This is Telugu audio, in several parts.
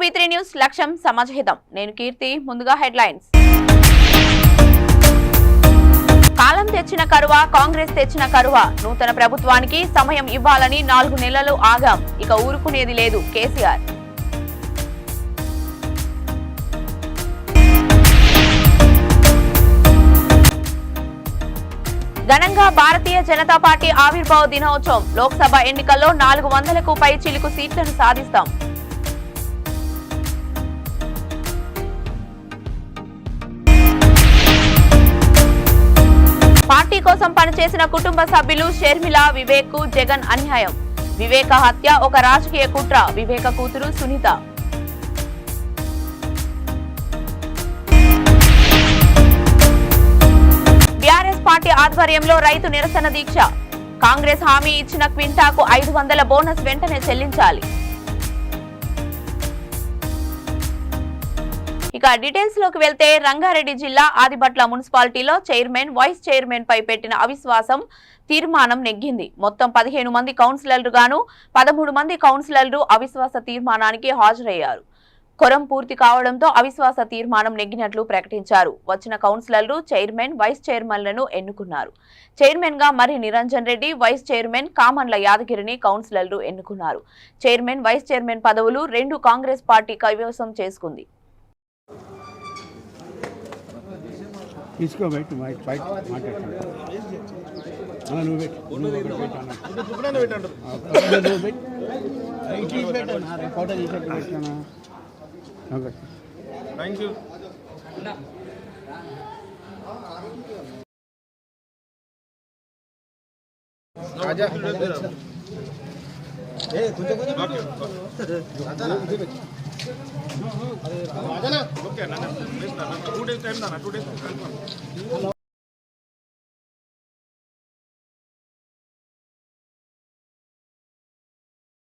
V3 న్యూస్ లక్ష్యం సమాజహితం. నేను కీర్తి. ముందుగా హెడ్లైన్స్. కాలం తెచ్చిన కరువ, కాంగ్రెస్ తెచ్చిన కరువ. నూతన ప్రభుత్వానికి సమయం ఇవ్వాలని 4 నెలలు ఆగాం. ఇక ఊరుకునేది లేదు కేసీఆర్. ఘనంగా భారతీయ జనతా పార్టీ ఆవిర్భావ దినోత్సవం. లోక్సభ ఎన్నికల్లో 400కు పై చిలుకు సీట్లను సాధిస్తాం. పార్టీ కోసం పనిచేసిన కుటుంబ సభ్యులు షర్మిల, వివేక్ కు జగన్ అన్యాయం. వివేక హత్య ఒక రాజకీయ కుట్ర. వివేక కూతురు సునీత. బీఆర్ఎస్ పార్టీ ఆధ్వర్యంలో రైతు నిరసన దీక్ష. కాంగ్రెస్ హామీ ఇచ్చిన క్వింటాకు 500 బోనస్ వెంటనే చెల్లించాలి. ఇక డీటెయిల్స్ లోకి వెళ్తే రంగారెడ్డి జిల్లా ఆదిబట్ల మున్సిపాలిటీలో చైర్మన్, వైస్ చైర్మన్ పై పెట్టిన అవిశ్వాసం తీర్మానం నెగ్గింది. మొత్తం 15 మంది కౌన్సిలర్లు గాను 13 మంది కౌన్సిలర్లు అవిశ్వాస తీర్మానానికి హాజరయ్యారు. కొరం పూర్తి కావడంతో అవిశ్వాస తీర్మానం నెగ్గినట్లు ప్రకటించారు. వచ్చిన కౌన్సిలర్లు చైర్మన్, వైస్ చైర్మన్లను ఎన్నుకున్నారు. చైర్మన్ గా మరి నిరంజన్ రెడ్డి, వైస్ చైర్మన్ కామన్ల యాదగిరిని కౌన్సిలర్లు ఎన్నుకున్నారు. చైర్మన్, వైస్ చైర్మన్ పదవులు 2 కాంగ్రెస్ పార్టీ కైవసం చేసుకుంది.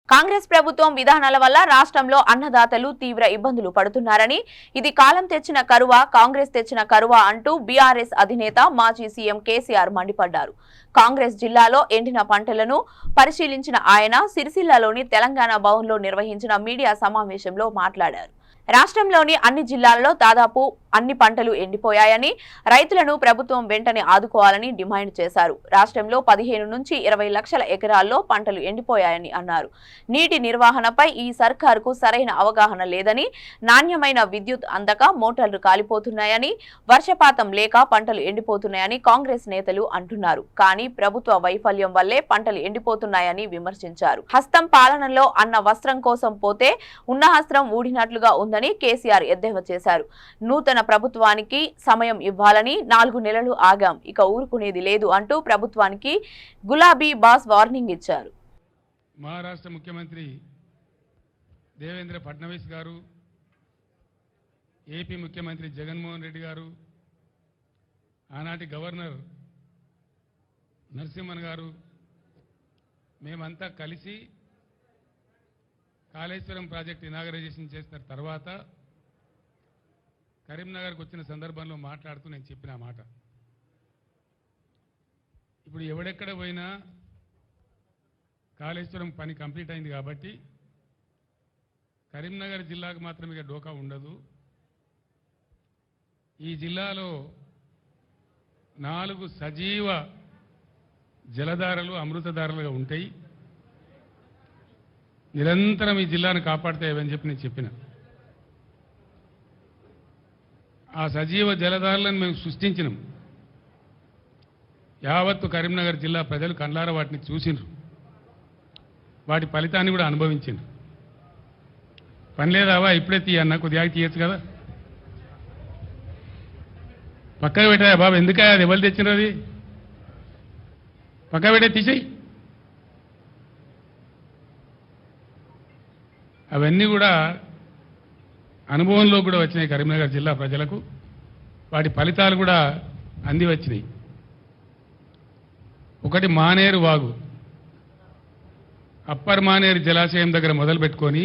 కాంగ్రెస్ ప్రభుత్వం విధానాల వల్ల రాష్ట్రంలో అన్నదాతలు తీవ్ర ఇబ్బందులు పడుతున్నారని, ఇది కాలం తెచ్చిన కరువ, కాంగ్రెస్ తెచ్చిన కరువ అంటూ బీఆర్ఎస్ అధినేత మాజీ సీఎం కేసీఆర్ మండిపడ్డారు. కాంగ్రెస్ జిల్లాలో ఎండిన పంటలను పరిశీలించిన ఆయన సిరిసిల్లలోని తెలంగాణ భవన్లో నిర్వహించిన మీడియా సమావేశంలో మాట్లాడారు. రాష్ట్రంలోని అన్ని జిల్లాలలో దాదాపు అన్ని పంటలు ఎండిపోయాయని, రైతులను ప్రభుత్వం వెంటనే ఆదుకోవాలని డిమాండ్ చేశారు. రాష్ట్రంలో 15 నుంచి 20 లక్షల ఎకరాల్లో పంటలు ఎండిపోయాయని అన్నారు. నీటి నిర్వహణపై ఈ సర్కారుకు సరైన అవగాహన లేదని, నాణ్యమైన విద్యుత్ అందక మోటార్లు కాలిపోతున్నాయని, వర్షపాతం లేక పంటలు ఎండిపోతున్నాయని కాంగ్రెస్ నేతలు అంటున్నారు. కానీ ప్రభుత్వ వైఫల్యం వల్లే పంటలు ఎండిపోతున్నాయని విమర్శించారు. హస్తం పాలనలో అన్న వస్త్రం కోసం పోతే ఉన్న హస్త్రం ఊడినట్లుగా ఉందని కేసీఆర్ ఎద్దేవా చేశారు. నూతన ప్రభుత్వానికి సమయం ఇవ్వాలని 4 నెలలు ఆగాం. ఇక ఊరుకునేది లేదు అంటూ ప్రభుత్వానికి గులాబీ బాస్ వార్నింగ్ ఇచ్చారు. మహారాష్ట్ర ముఖ్యమంత్రి దేవేంద్ర ఫడ్నవీస్ గారు, ఏపీ ముఖ్యమంత్రి జగన్మోహన్ రెడ్డి గారు, ఆనాటి గవర్నర్ నరసింహన్ గారు, మేమంతా కలిసి కాళేశ్వరం ప్రాజెక్ట్ ఇనాగరైజేషన్ చేసిన తర్వాత కరీంనగర్కి వచ్చిన సందర్భంలో మాట్లాడుతూ నేను చెప్పిన మాట, ఇప్పుడు ఎవడెక్కడ పోయినా కాళేశ్వరం పని కంప్లీట్ అయింది కాబట్టి కరీంనగర్ జిల్లాకు మాత్రం ఇక డోకా ఉండదు. ఈ జిల్లాలో 4 సజీవ జలధారలు అమృతధారలుగా ఉంటాయి. నిరంతరం ఈ జిల్లాను కాపాడుతాయని చెప్పి నేను చెప్పిన. ఆ సజీవ జలధారలను మేము సృష్టించినాం. యావత్తు కరీంనగర్ జిల్లా ప్రజలు కండ్లారా వాటిని చూసిండ్రు, వాటి ఫలితాన్ని కూడా అనుభవించిండ్రు. పని లేదావా ఇప్పుడే తీయన్నా, కొద్దిగా తీయచ్చు కదా, పక్కకు పెట్టాయా బాబు, ఎందుకయ్యా అది ఎవరు తెచ్చినారు, అది పక్క పెట్టే తీసేయి. అవన్నీ కూడా అనుభవంలో కూడా వచ్చినాయి కరీంనగర్ జిల్లా ప్రజలకు, వాటి ఫలితాలు కూడా అంది వచ్చినాయి. ఒకటి మానేరు వాగు, అప్పర్ మానేరు జలాశయం దగ్గర మొదలు పెట్టుకొని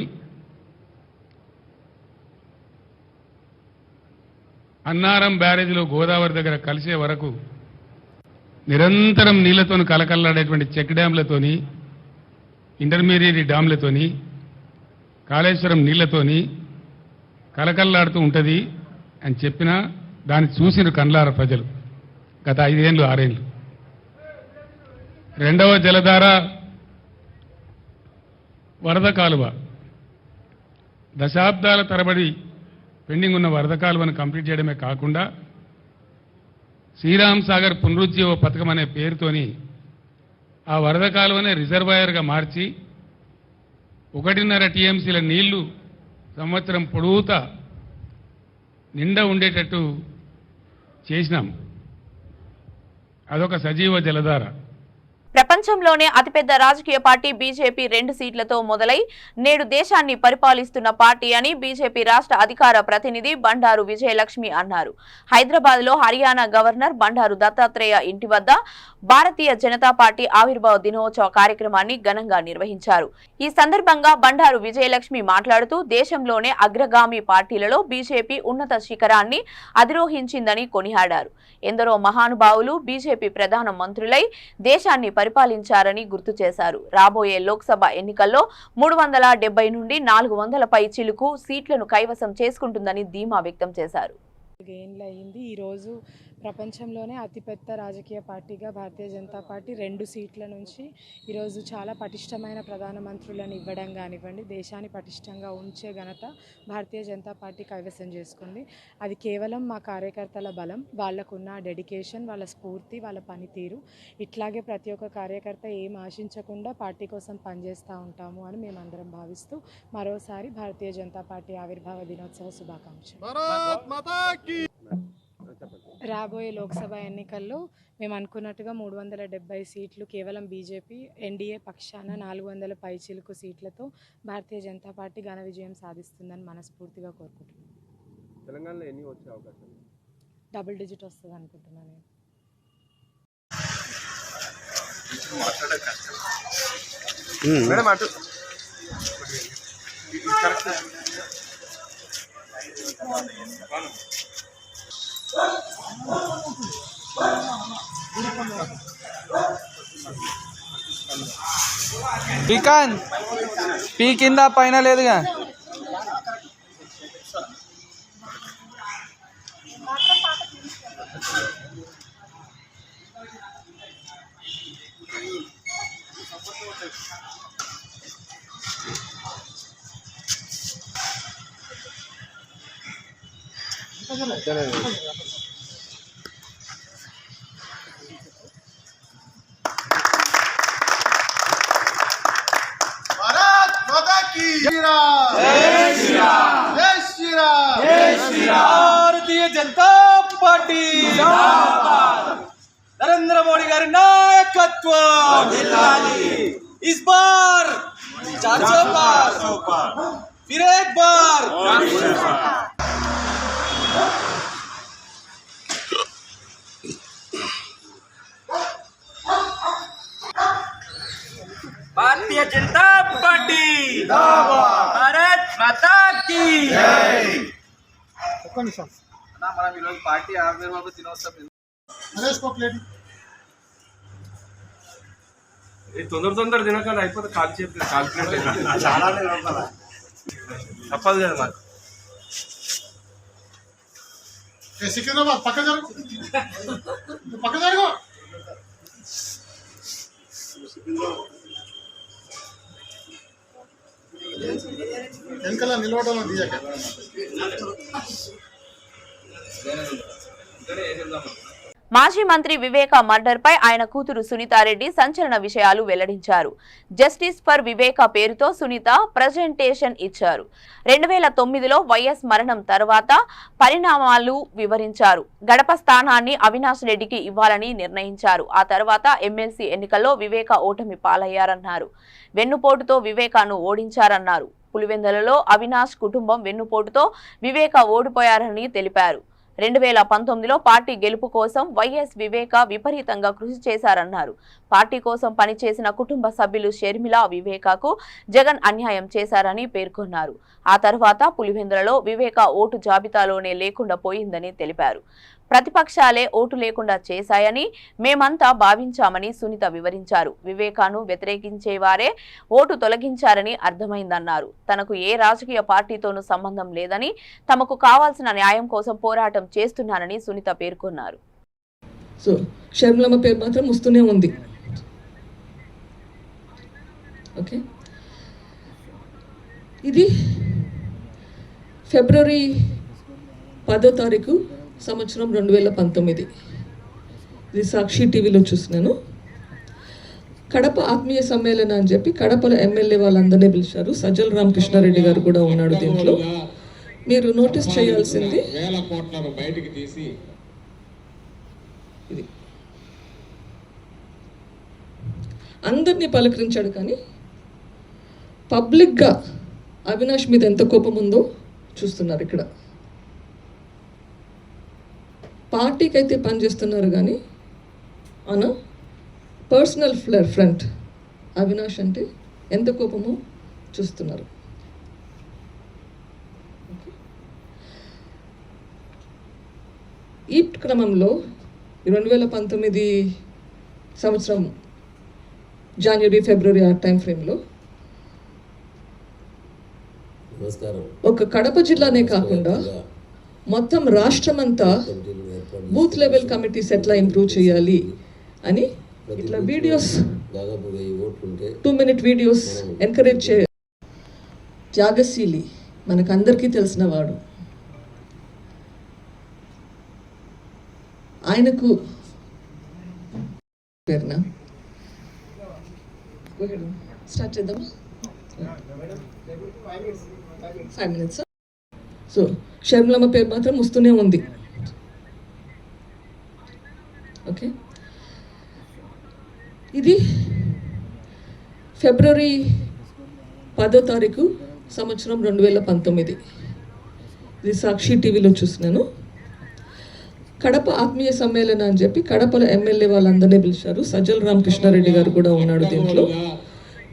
అన్నారం బ్యారేజ్లో గోదావరి దగ్గర కలిసే వరకు నిరంతరం నీళ్లతో కలకల్లాడేటువంటి చెక్ డ్యాంలతోని, ఇంటర్మీడియట్ డ్యాంలతోని, కాళేశ్వరం నీళ్లతోని కలకల్లాడుతూ ఉంటుంది అని చెప్పినా దాన్ని చూసిన కండ్లార ప్రజలు గత 5 ఏళ్ళు 6 ఏళ్ళు. రెండవ జలధార వరద కాలువ దశాబ్దాల తరబడి పెండింగ్ ఉన్న వరద కాలువను కంప్లీట్ చేయడమే కాకుండా శ్రీరామ్ సాగర్ పునరుజ్జీవ పథకం అనే పేరుతోని ఆ వరద కాలువనే రిజర్వాయర్గా మార్చి 1.5 టీఎంసీల నీళ్లు సంవత్సరం పొడవుతా నిండా ఉండేటట్టు చేసినాం. అదొక సజీవ జలధార. ప్రపంచంలోనే అతిపెద్ద రాజకీయ పార్టీ బీజేపీ 2 సీట్లతో మొదలై నేడు దేశాన్ని పరిపాలిస్తున్న పార్టీ అని బీజేపీ రాష్ట్ర అధికార ప్రతినిధి బండారు విజయలక్ష్మి అన్నారు. హైదరాబాద్ లో హర్యానా గవర్నర్ బండారు దత్తాత్రేయ ఇంటి వద్ద భారతీయ జనతా పార్టీ ఆవిర్భావ దినోత్సవ కార్యక్రమాన్ని ఘనంగా నిర్వహించారు. ఈ సందర్భంగా బండారు విజయలక్ష్మి మాట్లాడుతూ దేశంలోనే అగ్రగామి పార్టీలలో బీజేపీ ఉన్నత శిఖరాన్ని అధిరోహించిందని కొనియాడారు. ఎందరో మహానుభావులు బీజేపీ ప్రధాన మంత్రులై దేశాన్ని పరిపాలించారని గుర్తు చేశారు. రాబోయే లోక్సభ ఎన్నికల్లో 370 నుండి 400 పై చిలుకు సీట్లను కైవసం చేసుకుంటుందని ధీమా వ్యక్తం చేశారు. ఈ రోజు ప్రపంచంలోనే అతిపెద్ద రాజకీయ పార్టీగా భారతీయ జనతా పార్టీ 2 సీట్ల నుంచి ఈరోజు చాలా పటిష్టమైన ప్రధానమంత్రులను ఇవ్వడం కానివ్వండి, దేశాన్ని పటిష్టంగా ఉంచే ఘనత భారతీయ జనతా పార్టీ కైవసం చేసుకుంది. అది కేవలం మా కార్యకర్తల బలం, వాళ్ళకున్న డెడికేషన్, వాళ్ళ స్ఫూర్తి, వాళ్ళ పనితీరు. ఇట్లాగే ప్రతి ఒక్క కార్యకర్త ఏం ఆశించకుండా పార్టీ కోసం పనిచేస్తూ ఉంటాము అని మేమందరం భావిస్తూ మరోసారి భారతీయ జనతా పార్టీ ఆవిర్భావ దినోత్సవ శుభాకాంక్షలు. రాబోయే లోక్సభ ఎన్నికల్లో మేము అనుకున్నట్టుగా 370 సీట్లు కేవలం బీజేపీ ఎన్డీఏ పక్షాన 400 పైచిలుకు సీట్లతో భారతీయ జనతా పార్టీ ఘన విజయం సాధిస్తుందని మనస్ఫూర్తిగా కోరుకుంటున్నాను. తెలంగాణలో ఎన్ని వచ్చే అవకాశం? డబుల్ డిజిట్ వస్తుంది అనుకుంటున్నాను నేను. మేడం అటు పీకాన్ పీ కింద పైన లేదుగా. भारतीय जनता पार्टी नरेंद्र मोदी गारी नायकत्व इस बार 400 पार, फिर एक बार भारतीय जनता पार्टी भारत माता की जय. మనం ఈరోజు పార్టీ ఆవిర్భావ దినోత్సవం తొందర తినకాలి అయిపోతే కాల్ చేస్తే తప్పదు కదా మాకు. సికింద్రాబాద్ పక్క జరుగు వెనకాల నిలబడాలని తీయక. మాజీ మంత్రి వివేక మర్డర్ పై ఆయన కూతురు సునీతారెడ్డి సంచలన విషయాలు వెల్లడించారు. జస్టిస్ ఫర్ వివేక పేరుతో సునీత ప్రజెంటేషన్ ఇచ్చారు. 2009లో వైఎస్ మరణం తర్వాత పరిణామాలు వివరించారు. గడప స్థానాన్ని అవినాష్ రెడ్డికి ఇవ్వాలని నిర్ణయించారు. ఆ తర్వాత ఎమ్మెల్సీ ఎన్నికల్లో వివేక ఓటమి పాలయ్యారన్నారు. వెన్నుపోటుతో వివేకను ఓడించారన్నారు. పులివెందులలో అవినాష్ కుటుంబం వెన్నుపోటుతో వివేక ఓడిపోయారని తెలిపారు. 2019లో పార్టీ గెలుపు కోసం వైఎస్ వివేక విపరీతంగా కృషి చేశారన్నారు. పార్టీ కోసం పనిచేసిన కుటుంబ సభ్యులు షర్మిల వివేకకు జగన్ అన్యాయం చేశారని పేర్కొన్నారు. ఆ తర్వాత పులివెందులలో వివేక ఓటు జాబితాలోనే లేకుండా పోయిందని తెలిపారు. ప్రతిపక్షాలే ఓటు లేకుండా చేశాయని మేమంతా భావించామని సునీత వివరించారు. వివేకాను వ్యతిరేకించేవారే ఓటు తొలగించారని అర్థమైందన్నారు. తనకు ఏ రాజకీయ పార్టీతోనూ సంబంధం లేదని, తమకు కావాల్సిన న్యాయం కోసం పోరాటం చేస్తున్నానని సునీత పేర్కొన్నారు. సో షర్మిలమ్మ పేరు మాత్రం వస్తూనే ఉంది. ఓకే, ఇది ఫిబ్రవరి 10వ తారీఖు సంవత్సరం 2019. ఇది సాక్షి టీవీలో చూసినాను. కడప ఆత్మీయ సమ్మేళన అని చెప్పి కడపలో ఎమ్మెల్యే వాళ్ళందరినీ పిలిచారు. సజ్జల రామకృష్ణారెడ్డి గారు కూడా ఉన్నాడు దీంట్లో. మీరు నోటీస్ చేయాల్సింది వేల కోట్లను బయటికి తీసి ఇది అందరినీ పలకరించాడు. కానీ పబ్లిక్గా అవినాష్ మీద ఎంత కోపం ఉందో చూస్తున్నారు. ఇక్కడ పార్టీకి అయితే పనిచేస్తున్నారు కానీ అన పర్సనల్ ఫ్రంట్ అవినాష్ అంటే ఎంత కోపమో చూస్తున్నారు. ఈ క్రమంలో 2019 సంవత్సరం జనవరి ఫిబ్రవరి ఆ టైం ఫ్రేమ్లో ఒక కడప జిల్లానే కాకుండా మొత్తం రాష్ట్రమంతా బూత్ లెవెల్ కమిటీస్ ఎట్లా ఇంప్రూవ్ చేయాలి అని ఇట్లా వీడియోస్ 2 minute వీడియోస్ ఎంకరేజ్ చే త్యాగశీలి మనకందరికీ తెలిసిన వాడు. ఆయనకు పేరున స్టార్ట్ చేద్దామా? 5 minutes. సో షర్మిలమ్మ పేరు మాత్రం వస్తూనే ఉంది. ఓకే, ఇది ఫిబ్రవరి 10వ తారీఖు సంవత్సరం 2019. ఇది సాక్షి టీవీలో చూసినాను. కడప ఆత్మీయ సమ్మేళన అని చెప్పి కడపలో ఎమ్మెల్యే వాళ్ళందరినీ పిలిచారు. సజ్జల రామకృష్ణారెడ్డి గారు కూడా ఉన్నాడు దీంట్లో.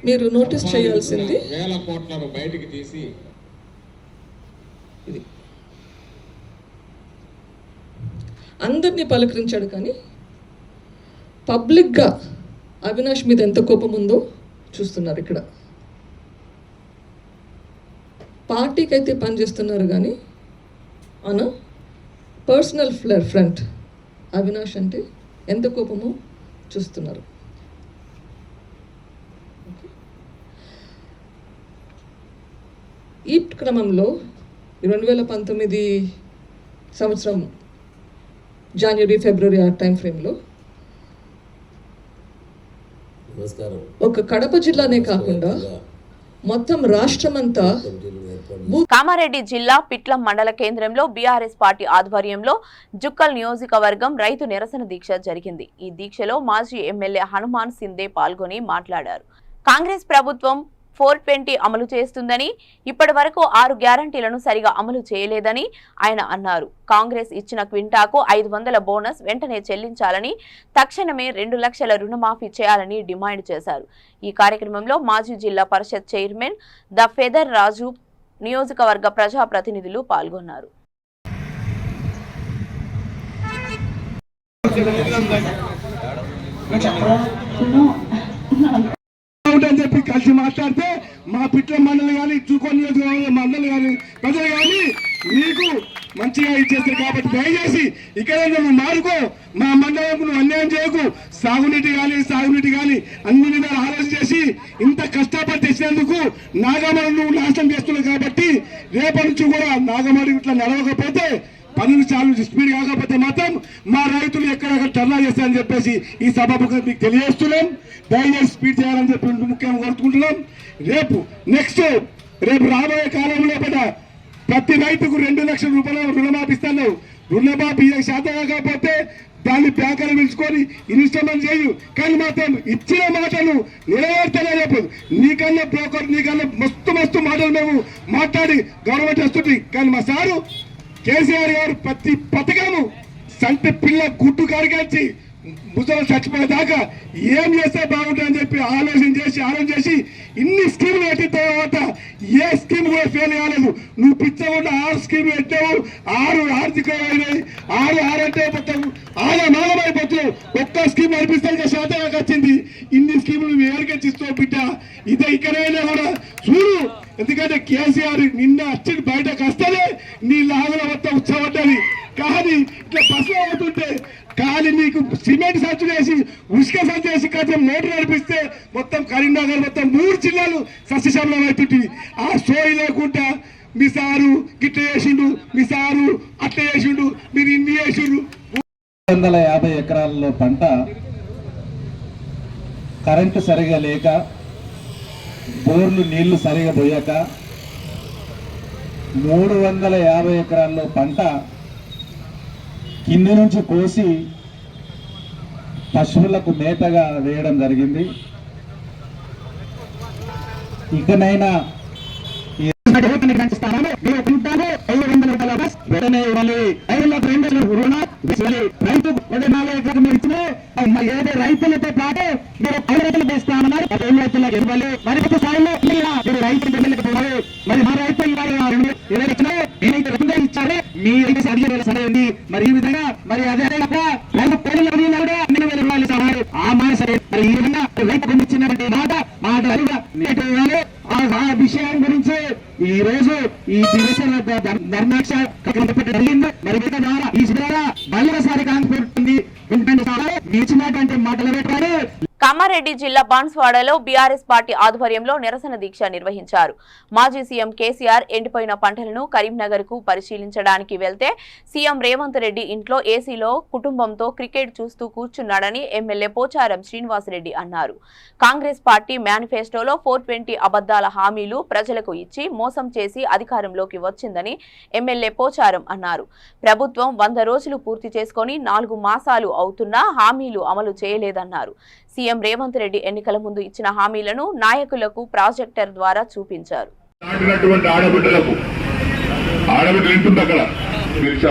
మీరు నోటీస్ చేయాల్సింది వేల కోట్లను బయటికి తీసి ఇది అందరినీ పలకరించాడు. కానీ పబ్లిక్గా అవినాష్ మీద ఎంత కోపం ఉందో చూస్తున్నారు. ఇక్కడ పార్టీకి అయితే పనిచేస్తున్నారు కానీ అన పర్సనల్ ఫ్రంట్ అవినాష్ అంటే ఎంత కోపమో చూస్తున్నారు. ఈ క్రమంలో 2019 సంవత్సరం జనవరి ఫిబ్రవరి ఆ టైం ఫ్రేమ్లో ఒక కడప జిల్లానే కాకుండా మొత్తం రాష్ట్రమంతా కామారెడ్డి జిల్లా పిట్లం మండల కేంద్రంలో బీఆర్ఎస్ పార్టీ ఆధ్వర్యంలో జుక్కల్ నియోజకవర్గం రైతు నిరసన దీక్ష జరిగింది. ఈ దీక్షలో మాజీ ఎమ్మెల్యే హనుమాన్ సిందే పాల్గొని మాట్లాడారు. కాంగ్రెస్ ప్రభుత్వం 420 అమలు చేస్తుందని, ఇప్పటి వరకు 6 గ్యారంటీలను సరిగా అమలు చేయలేదని ఆయన అన్నారు. కాంగ్రెస్ ఇచ్చిన క్వింటాకు 500 బోనస్ వెంటనే చెల్లించాలని, తక్షణమే 2 లక్షల రుణమాఫీ చేయాలని డిమాండ్ చేశారు. ఈ కార్యక్రమంలో మాజీ జిల్లా పరిషత్ చైర్మన్ ద ఫెదర్ రాజు, నియోజకవర్గ ప్రజాప్రతినిధులు పాల్గొన్నారు. అని చెప్పి కలిసి మాట్లాడితే మా పిట్ల మండలి కానీ చూకో నియోజకవర్గ మండలి కానీ ప్రజలు కానీ నీకు మంచిగా ఇచ్చేస్తారు. కాబట్టి దయచేసి ఇక్కడ నువ్వు మారుకో, మా మండలంకు నువ్వు అన్యాయం చేయకు. సాగునీటి కానీ అన్ని విధాలు ఆలోచన చేసి ఇంత కష్టపడి తెచ్చినందుకు నాగమడి నువ్వు నాశనం చేస్తున్నావు. కాబట్టి రేపటి నుంచి కూడా నాగమడి ఇట్లా నడవకపోతే పనులు చాలు స్పీడ్ కాకపోతే మాత్రం మా రైతులు ఎక్కడెక్కడ ధర్నా చేస్తారని చెప్పేసి ఈ సభకు మీకు తెలియజేస్తున్నాం. దయచేసి స్పీడ్ చేయాలని చెప్పి ముఖ్యంగా కోరుకుంటున్నాం. రేపు రాబోయే కాలంలో ప్రతి రైతుకు 2 లక్షల రూపాయలు రుణమాపిస్తాను. రుణమాఫీ శాతం కాకపోతే దాన్ని బ్యాంకులు పిలుచుకొని ఇన్స్టాల్మెంట్ చేయు. కానీ మాత్రం ఇచ్చిన మాటలు నెరవేర్తలే చెప్పదు. నీకన్నా బ్రోకర్ నీకన్నా మస్తు మాటలు మేము మాట్లాడి గవర్నమెంట్ వస్తుంది. కానీ మా సారు కేసీఆర్ గారు ప్రతి పథకము సంటి పిల్ల గుడ్డు కాడికాల్చి ముసలు చచ్చిపోయేదాకా ఏం చేస్తే బాగుంటుందని చెప్పి ఆలోచన చేసి ఇన్ని స్కీములు పెట్టిన తర్వాత ఏ స్కీమ్ కూడా ఫెయిల్ కాలేదు. నువ్వు పిచ్చకుండా 6 స్కీములు పెట్టావు, 6 ఆర్థికమైనవి, 6 అంటే మొత్తం నాగమైపోతున్నావు. ఒక్క స్కీమ్ నడిపిస్తే శాతంగా వచ్చింది. ఇన్ని స్కీములు నువ్వు ఏరికెచ్చిస్తావు బిడ్డ. ఇదే ఇక్కడైనా కూడా చూడు. ఎందుకంటే కేసీఆర్ నిన్న వచ్చి బయటకు వస్తేనే నీ లాగల మొత్తం ఉత్సవడ్డది. కానీ ఇట్లా బస్సులో అవుతుంటే కానీ నీకు సిమెంట్ సంచు వేసి ఉసుక సంచు వేసి కొంచెం మోటార్ నడిపిస్తే మొత్తం కరీంనగర్ మొత్తం 3 జిల్లాలు సస్యశ్యామలం అవుతుంది. ఆ సోయి లేకుండా మీ సారు గిట్ల చేసిండు, మీ సారు అట్లా చేసిండు, మీరు ఇన్ని చేసిండు. 250 ఎకరాల్లో పంట కరెంటు సరిగా లేక, బోర్లు నీళ్లు సరిగా పోయాక 350 ఎకరాల్లో పంట కింది నుంచి కోసి పశువులకు మేతగా వేయడం జరిగింది. ఇకనైనా రైతులతో పాటు మీరు 10 రైతులు వేస్తామన్నారు, 10 రైతులకు ఇవ్వాలి. మరి ఒక స్థాయిలో రైతులు మరి మా రైతులు ఇచ్చారు, మీ రైతు సరే ఉంది. మరి ఈ విధంగా మరి అదే రైతు కోడిలో కూడా 2,000 ఇవ్వాలి సహాయం. ఆ మాట సరే. మరి ఈ విధంగా రైతుకు ఇచ్చినటువంటి మాట ఇవ్వాలి. ఆ విషయం గురించి ఈ రోజు ఈ ధర్నాక్ష జరిగింది. మరి ద్వారా ఈ ద్వారా మళ్ళీసారి కాంగ్రెస్ ఇచ్చినటువంటి మాటలు పెట్టారు. కామారెడ్డి జిల్లా బాన్స్వాడలో బీఆర్ఎస్ పార్టీ ఆధ్వర్యంలో నిరసన దీక్ష నిర్వహించారు. మాజీ సీఎం కేసీఆర్ ఎండిపోయిన పంటలను కరీంనగర్ కు పరిశీలించడానికి వెళ్తే సీఎం రేవంత్ రెడ్డి ఇంట్లో ఏసీలో కుటుంబంతో క్రికెట్ చూస్తూ కూర్చున్నాడని ఎమ్మెల్యే పోచారం శ్రీనివాసరెడ్డి అన్నారు. కాంగ్రెస్ పార్టీ మేనిఫెస్టోలో 420 అబద్దాల హామీలు ప్రజలకు ఇచ్చి మోసం చేసి అధికారంలోకి వచ్చిందని ఎమ్మెల్యే పోచారం అన్నారు. ప్రభుత్వం 100 రోజులు పూర్తి చేసుకుని 4 మాసాలు అవుతున్నా హామీలు అమలు చేయలేదన్నారు. సీఎం రేవంత్ రెడ్డి ఎన్నికల ముందు ఇచ్చిన హామీలను నాయకులకు ప్రాజెక్టర్ ద్వారా చూపించారు.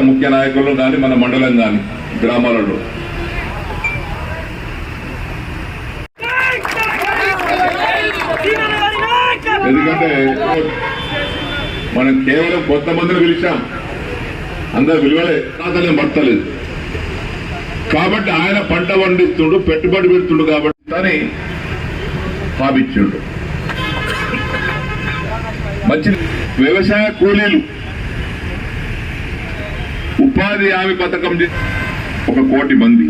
ముఖ్య నాయకులు కానీ మన మండలం కానీ గ్రామాలలో ఎందుకంటే మనం కేవలం కొంతమందిని పిలిచాం, అందరు విలువలే అతనే పడతలేదు. కాబట్టి ఆయన పంట పండిస్తుండు, పెట్టుబడి పెడుతుండు కాబట్టి అని భావించుండు. మంచి వ్యవసాయ కూలీలు ఉపాధి హామీ పథకం 1 కోటి మంది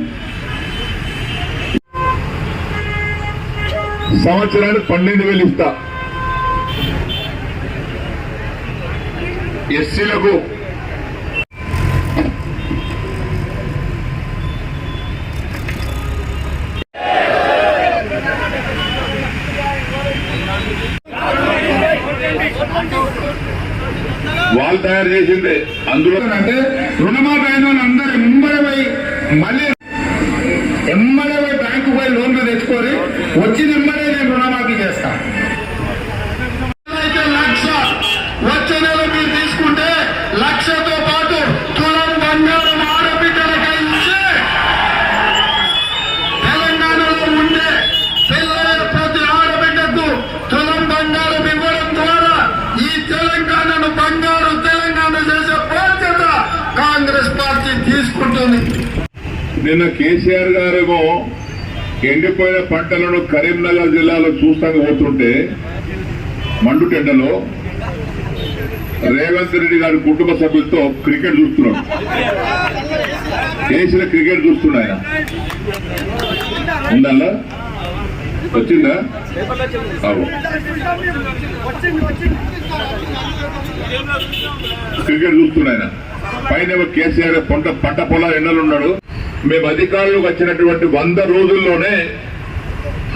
సంవత్సరానికి 12,000 ఇస్తా. ఎస్సీలకు వాళ్ళు తయారు చేసిందే. అందులో అంటే రుణమాఫీ అయిన అందరూ ఎమ్మడే బ్యాంకు పోయి లోన్లు తెచ్చుకొని వచ్చిన ఎమ్మడే నేను రుణమాఫీ చేస్తాను. వచ్చే నెల మీరు తీసుకుంటే 1,00,000తో పాటు తులం బంగారం ఆడబిడ్డలకి ఇచ్చే తెలంగాణలో ఉండే పిల్లల ప్రతి ఆడబిడ్డకు తులం బంగారం ఇవ్వడం ద్వారా ఈ తెలంగాణను బంగారు తెలంగాణ చేసే బాధ్యత కాంగ్రెస్ పార్టీ తీసుకుంటుంది. నిన్న కేసీఆర్ గారేమో ఎండిపోయిన పంటలను కరీంనగర్ జిల్లాలో చూస్తానికి పోతుంటే మండుటెండలో రేవంత్ రెడ్డి గారి కుటుంబ సభ్యులతో క్రికెట్ చూస్తున్నాడు. కేసీఆర్ క్రికెట్ చూస్తున్నా ఆయన ఉందల్లా వచ్చిందా? క్రికెట్ చూస్తున్నా ఆయన పైన కేసీఆర్ పంట పొలాలు ఎండలు ఉన్నాడు. మేము అధికారులకు వచ్చినటువంటి 100 రోజుల్లోనే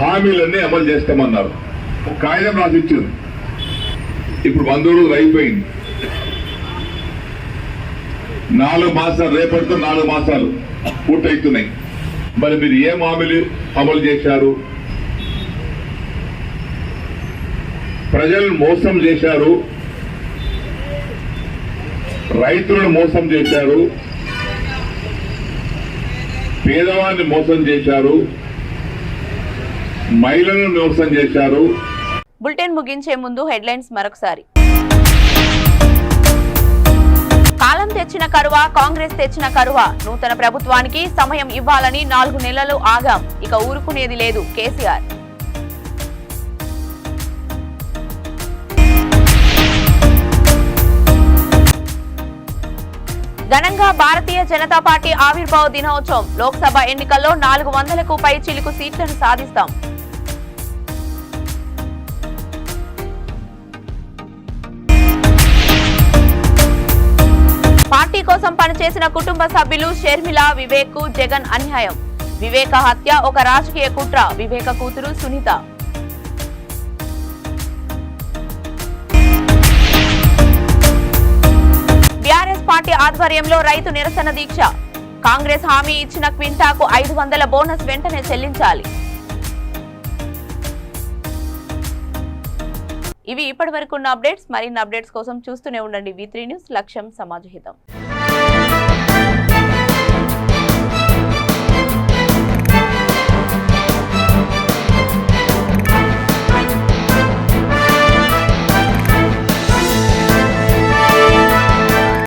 హామీలన్నీ అమలు చేస్తామన్నారు. ఒక కాగితం రాసిచ్చారు. ఇప్పుడు 100 రోజులు అయిపోయింది. 4 మాసాలు, రేపటితో 4 మాసాలు పూర్తవుతున్నాయి. మరి మీరు ఏం హామీలు అమలు చేశారు? ప్రజలను మోసం చేశారు, రైతులను మోసం చేశారు, పేదవాన్ని మోసం చేశారు, మహిళలను మోసం చేశారు. బులెటిన్ ముగించే ముందు హెడ్లైన్స్ మరొకసారి. కాలం తెచ్చిన కరువా, కాంగ్రెస్ తెచ్చిన కరువా. నూతన ప్రభుత్వానికి సమయం ఇవ్వాలని 4 నెలలు ఆగాం, ఇక ఊరుకునేది లేదు కేసీఆర్. ఘనంగా భారతీయ జనతా పార్టీ ఆవిర్భావ దినోత్సవం. లోక్సభ ఎన్నికల్లో 400కు పై చిలుకు సీట్లను సాధిస్తాం. పార్టీ కోసం పనిచేసిన కుటుంబ సభ్యులు షర్మిల, వివేక్ కు జగన్ అన్యాయం. వివేక హత్య ఒక రాజకీయ కుట్ర. వివేక కూతురు సునీత. బీఆర్ఎస్ పార్టీ ఆధ్వర్యంలో రైతు నిరసన దీక్ష. కాంగ్రెస్ హామీ ఇచ్చిన క్వింటాకు 500 బోనస్ వెంటనే చెల్లించాలి. ఇవి ఇప్పటివరకున్న అప్డేట్స్. మరిన్ని అప్డేట్స్ కోసం చూస్తూనే ఉండండి V3 న్యూస్. లక్ష్యం సమాజహితం.